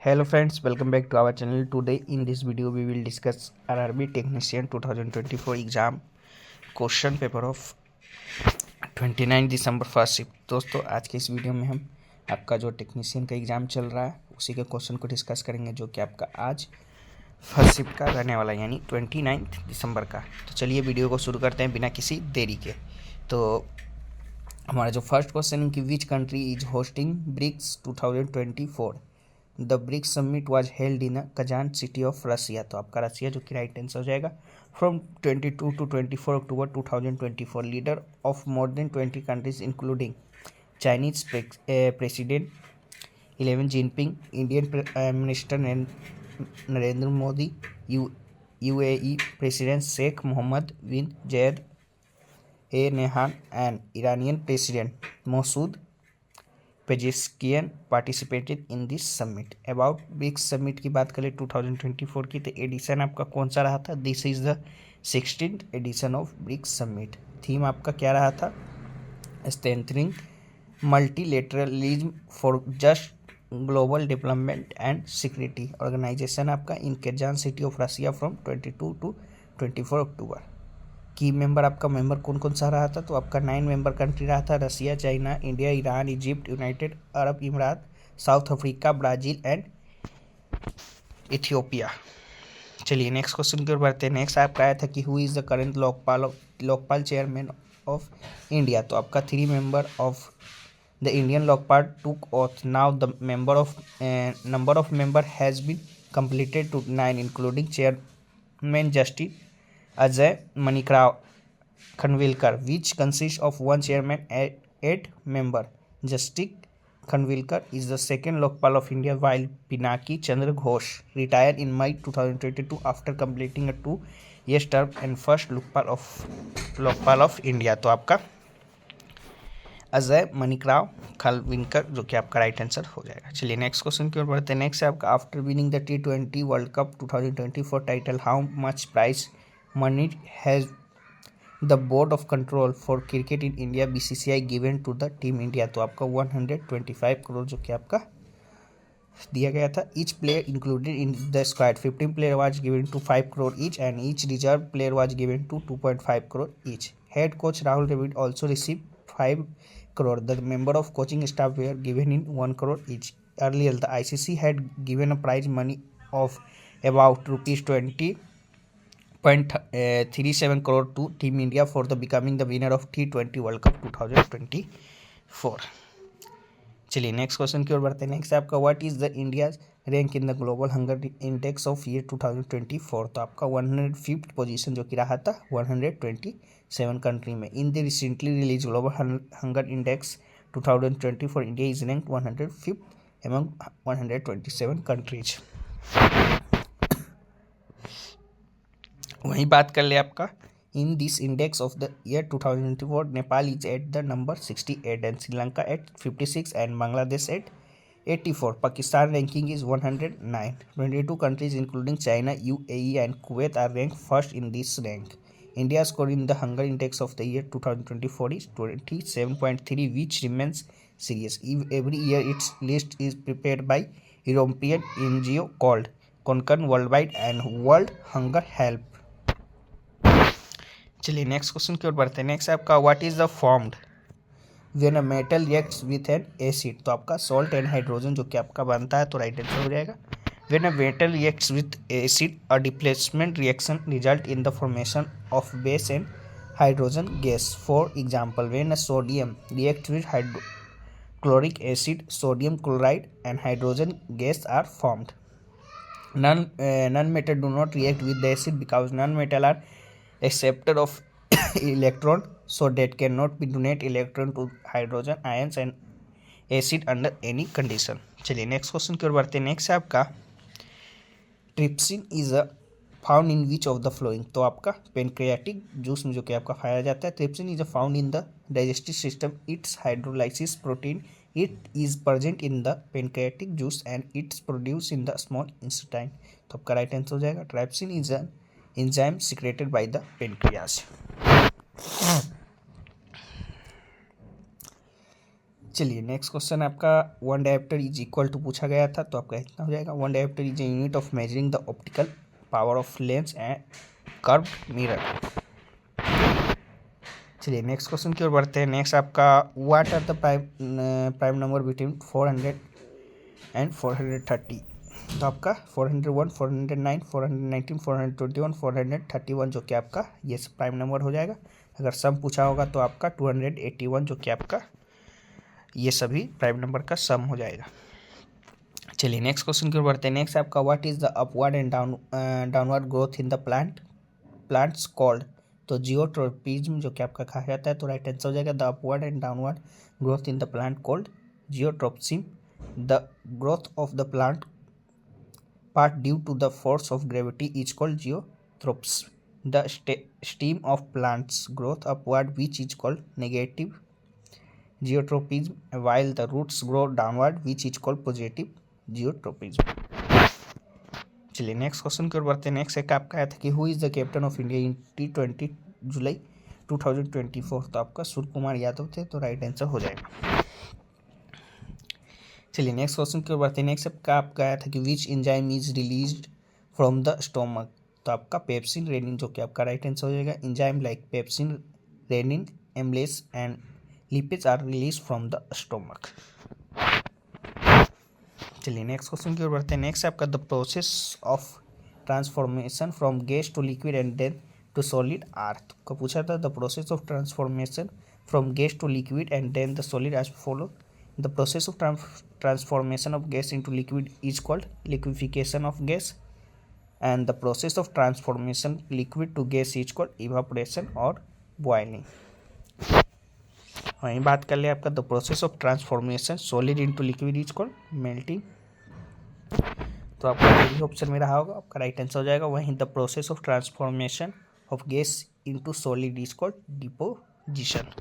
Hello friends, welcome back to our channel. Today in this video we will discuss RRB Technician 2024 exam question paper of 29 December first shift. दोस्तों आज के इस video में हम आपका जो टेक्नीशियन का एग्ज़ाम चल रहा है उसी के क्वेश्चन को डिस्कस करेंगे, जो कि आपका आज फर्स्ट शिफ्ट का रहने वाला है, यानी 29 दिसंबर का। तो चलिए वीडियो को शुरू करते हैं बिना किसी देरी के। तो हमारा जो फर्स्ट क्वेश्चन है कि which country is hosting BRICS 2024। The BRICS summit was held in Kazan city of Russia. तो आपका रसिया जो कि राइट आंसर हो जाएगा। From 22 to 24 October 2024 leader of more than 20 countries including Chinese president 11 Jinping, Indian prime minister Narendra Modi, UAE president Sheikh Mohammed bin Zayed Al Nahyan and Iranian president Masoud Pezeshkian participated in this summit. About BRICS summit की बात करें 2024 की, तो addition आपका कौन सा रहा था? This is the 16th edition of BRICS summit. Theme आपका क्या रहा था? Strengthening multilateralism for just global development and security. Organisation आपका in Kazan city of Russia from 22 to 24 October. की मेंबर आपका मेंबर कौन कौन सा रहा था? तो आपका 9 मेंबर कंट्री रहा था, Russia, China, India, Iran, Egypt, United Arab Emirates, South Africa, Brazil and Ethiopia. चलिए नेक्स्ट क्वेश्चन की ओर बढ़ते हैं। नेक्स्ट आपका आया था कि who is the current Lokpal chairman of India. तो आपका 3 member of the Indian Lokpal took oath. Now the number of member has been completed to 9 including chairman Justice Ajay Manikaraw Khanvilkar, which consists of 1 chairman and 8 member. Justice Khanvilkar is the second Lokpal of India, while Pinaki Chandra Ghosh retired in May 2022 after completing a 2-year term and first Lokpal of India। तो आपका अजय मणिकराव खानविलकर जो कि आपका right answer हो जाएगा। चलिए next question की ओर बढ़ते हैं। नेक्स्ट है आपका after winning the T20 world cup 2024 title how much prize money has the board of control for cricket in India BCCI given to the team India. तो आपका 125 करोड़ जो कि आपका दिया गया था। Each player included in the squad 15 player was given to 5 crore each and each reserve player was given to 2.5 crore each. Head coach Rahul Dravid also receive 5 crore. The member of coaching staff were given in 1 crore each. Earlier, the ICC had given a prize money of about rupees 20.37 crore to Team India for the becoming the winner of T20 World Cup 2024. चलिए next question की ओर बढ़ते हैं। Next आपका what is the India rank in the global hunger index of year 2024। तो आपका 105th position जो कि रहा था 127 कंट्री में। In the recently release global hunger index 2024 India is rank 105th among 127 countries. वहीं बात कर ले आपका in this index of the year 2024 Nepal is at the number 68 and Sri Lanka at 56 and Bangladesh at 84. Pakistan ranking is 109. 22 countries including China, UAE and Kuwait are ranked first in this rank. India's score in the hunger index of the year 2024 is 27.3, which remains serious. Every year its list is prepared by European NGO called Concern Worldwide and World Hunger Help। चलिए next question की ओर बढ़ते हैं। Next आपका what is the formed when a metal reacts with an acid. तो आपका salt and hydrogen जो कि आपका बनता है, तो राइट आंसर हो जाएगा। When a metal reacts with acid a displacement reaction result in the formation of base and hydrogen gas. For example when a sodium react with hydrochloric acid sodium chloride and hydrogen gas are formed. Non-metal do not react with the acid because non-metal are acceptor of electron, so that cannot be donate electron to hydrogen ions and acid under any condition। चलिए next question की ओर बढ़ते हैं। Next है आपका trypsin is a found in which of the flowing. तो आपका pancreatic juice में जो कि आपका पाया जाता है। Trypsin is a found in the digestive system, it's hydrolysis protein, it is present in the pancreatic juice and it's produce in the small Einstein. तो आपका राइट आंसर हो जाएगा trypsin is an enzyme secreted by the pancreas. चलिए next question आपका 1 dioptre is equal to पूछा गया था, तो आपका इतना हो जाएगा। 1 dioptre is a unit of measuring the optical power of lens and curved mirror. चलिए नेक्स्ट क्वेश्चन की ओर बढ़ते हैं। नेक्स्ट आपका what are the prime number between 400 and 430। तो आपका 401, 409, 419, 421, 431 जो कि आपका ये सब प्राइम नंबर हो जाएगा। अगर सम पूछा होगा तो आपका 281 जो कि आपका ये सभी प्राइम नंबर का सम हो जाएगा। चलिए नेक्स्ट क्वेश्चन की ओर बढ़ते हैं। नेक्स्ट आपका what is the upward and downward growth in the plants called. तो जियोट्रोपिज्म जो कि आपका कहा जाता है, तो राइट आंसर हो जाएगा the upward and downward growth in the plant called geotropism. The growth of the plant part due to the force of gravity is called geotropism. The stem of plants growth upward which is called negative geotropism, while the roots grow downward which is called positive geotropism. चलिए next question की ओर बढ़ते हैं। Next एक आपका आया था कि who is the captain of India in T20 जुलाई 2024। तो आपका सूर्य कुमार यादव थे, तो राइट आंसर हो जाएगा। चलिए नेक्स्ट क्वेश्चन की ओर बढ़ते हैं। नेक्स्ट आपका आया था कि which enzyme is released from the stomach. तो आपका पेप्सिन, रेनिन जो कि आपका राइट आंसर हो जाएगा। Enzyme like pepsin, rennin, amylase and lipids are release from the stomach. चलिए नेक्स्ट क्वेश्चन की ओर बढ़ते हैं। नेक्स्ट आपका the process of transformation from gas to liquid and then to solid अर्थ का पूछा था। The process of transformation from gas to liquid and then the solid as follow. The process of transformation of gas into liquid is called liquefaction of gas, and the process of transformation liquid to gas is called evaporation or boiling. वहीं बात कर ले आपका the process of transformation solid into liquid is called melting. तो आपका यही option में रहा होगा, आपका राइट आंसर हो जाएगा। वहीं the process of transformation of gas into solid is called deposition.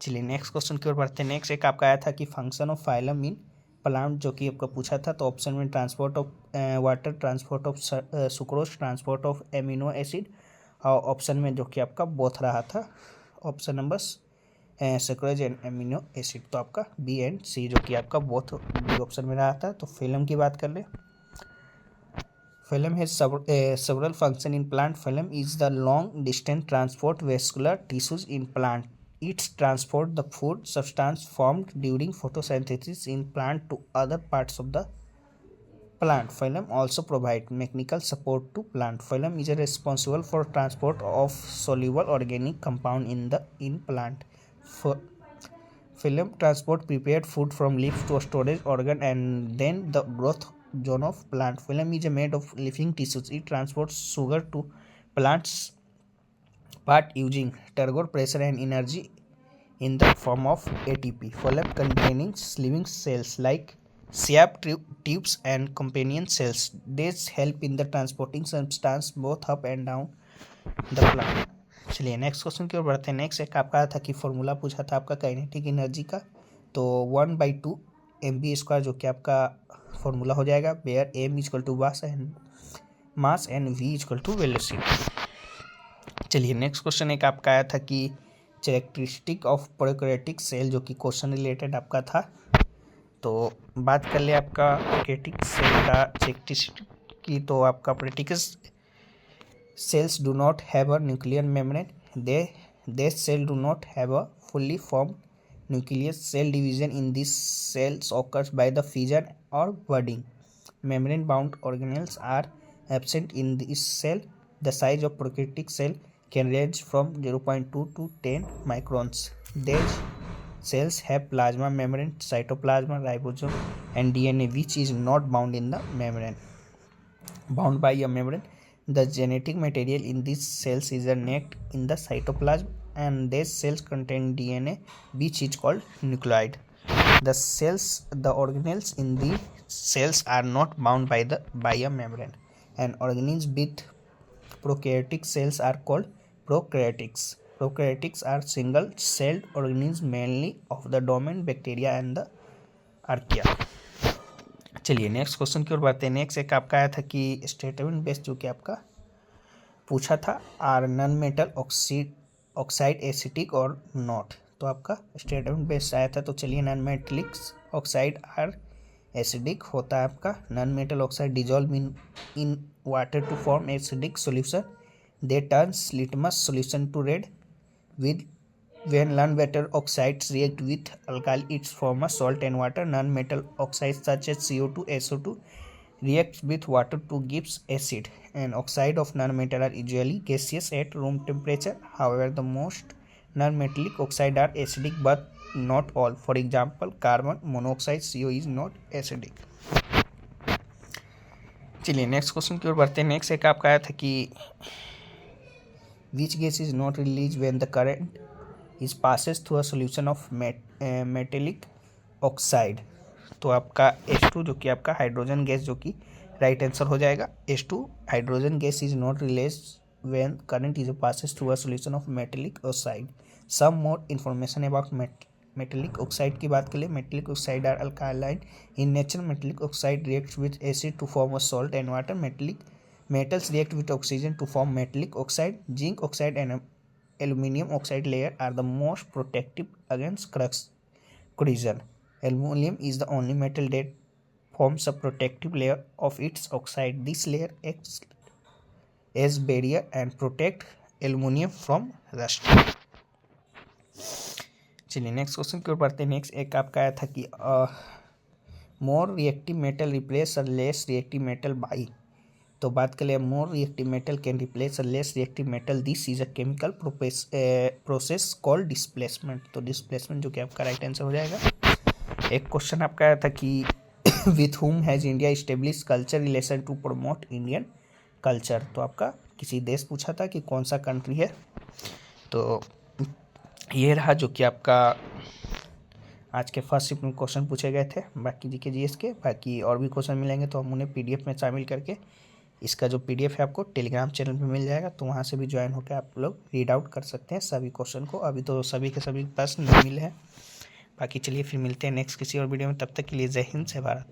चलिए नेक्स्ट क्वेश्चन की ओर बढ़ते हैं। नेक्स्ट एक आपका आया था कि function of phylum in plant जो कि आपका पूछा था। तो ऑप्शन में transport of water, transport of sucrose, transport of amino acid, और ऑप्शन में जो कि आपका बोथ रहा था option number sucrose and amino acid. तो आपका बी एंड सी जो कि आपका बोथ बी ऑप्शन में रहा था। तो फिल्म की बात कर ले। Phloem has several functions in plant. Phloem is the long distance transport vascular tissues in plant. It transports the food substance formed during photosynthesis in plant to other parts of the plant. Phloem also provides mechanical support to plant. Phloem is responsible for transport of soluble organic compound in plant. Phloem transport prepared food from leaf to storage organ and then the growth zone of plant. Phloem is made of living tissues. It transports sugar to plants part using turgor pressure and energy in the form of ATP. Phloem containing living cells like shaft tubes and companion cells. These help in the transporting substance both up and down the plant. चलिए next question की ओर बढ़ते हैं। Next एक आपका था कि formula पूछा था आपका काइनेटिक एनर्जी का। तो 1/2 mv² जो कि आपका फॉर्मूला हो जाएगा, where m equal to mass and v equal to velocity. चलिए नेक्स्ट क्वेश्चन एक आपका आया था कि कैरेक्टरिस्टिक ऑफ प्रोकैरियोटिक सेल जो कि क्वेश्चन रिलेटेड आपका था। तो बात कर ले आपका प्रोकैरियोटिक सेल का कैरेक्टरिस्टिक की। तो आपका prokaryotic cells do not have a nuclear membrane. They cell do not have a fully formed nucleus. Cell division in these cells occurs by the fission or budding. Membrane bound organelles are absent in this cell. The size of prokaryotic cell can range from 0.2 to 10 microns. These cells have plasma membrane, cytoplasm, ribosome and DNA which is not bound in the membrane. Bound by a membrane, the genetic material in these cells is naked in the cytoplasm and these cells contain DNA which is called nucleoid. The organelles in the cells are not bound by a membrane, and organisms with prokaryotic cells are called prokaryotics. Prokaryotics are single-celled organisms mainly of the domain bacteria and the archaea. चलिए next question की ओर बढ़ते हैं। Next एक आपका आया था कि स्टेटमेंट बेस्ड जो कि आपका पूछा था are non metal oxide acidic और नॉट। तो आपका स्टेटमेंट बेस्ड आया था। तो चलिए, non metallic oxide are acidic होता है आपका। Non metal oxide dissolve in water to form acidic solution, they turns litmus solution to red with when non-metal oxides react with alkali it form a salt and water. Non-metal oxides such as CO2 SO2 reacts with water to gives acid, and oxide of non-metal are usually gaseous at room temperature. However, the most non-metallic oxide are acidic but not all. For example, carbon monoxide CO is not acidic. चलिए next question की ओर बढ़ते हैं। Next एक आपका आया था कि which gas is not released when the current is passes through a solution of metallic oxide। तो आपका H2 जो कि आपका हाइड्रोजन गैस जो कि राइट आंसर हो जाएगा। H2 hydrogen gas is not released when current is passes through a solution of metallic oxide। Some more information about metallic oxide की बात करें। Metallic oxide are alkaline in nature. Metallic oxide reacts with acid to form a salt and water. Metals react with oxygen to form metallic oxide. Zinc oxide and aluminum oxide layer are the most protective against corrosion. Aluminum is the only metal that forms a protective layer of its oxide. This layer acts as barrier and protect aluminum from rust. चलिए next question की ओर बढ़ते हैं। Next एक आपका आया था कि more reactive metal replace less reactive metal by. तो बात करें more reactive metal can replace less reactive metal, this is a chemical process called displacement. तो डिस्प्लेसमेंट जो कि आपका राइट आंसर हो जाएगा। एक क्वेश्चन आपका आया था कि with whom has India establish culture relation to promote Indian culture. तो आपका किसी देश पूछा था कि कौन सा कंट्री है। तो ये रहा जो कि आपका आज के फर्स्ट शिफ्ट में क्वेश्चन पूछे गए थे। बाकी जीके जीएस के बाकी और भी क्वेश्चन मिलेंगे तो हम उन्हें पीडीएफ में शामिल करके, इसका जो पीडीएफ है आपको टेलीग्राम चैनल पे मिल जाएगा, तो वहाँ से भी ज्वाइन होकर आप लोग रीड आउट कर सकते हैं सभी क्वेश्चन को। अभी तो सभी के सभी प्रश्न नहीं मिले हैं। बाकी चलिए फिर मिलते हैं नेक्स्ट किसी और वीडियो में। तब तक के लिए जय हिंद, जय भारत।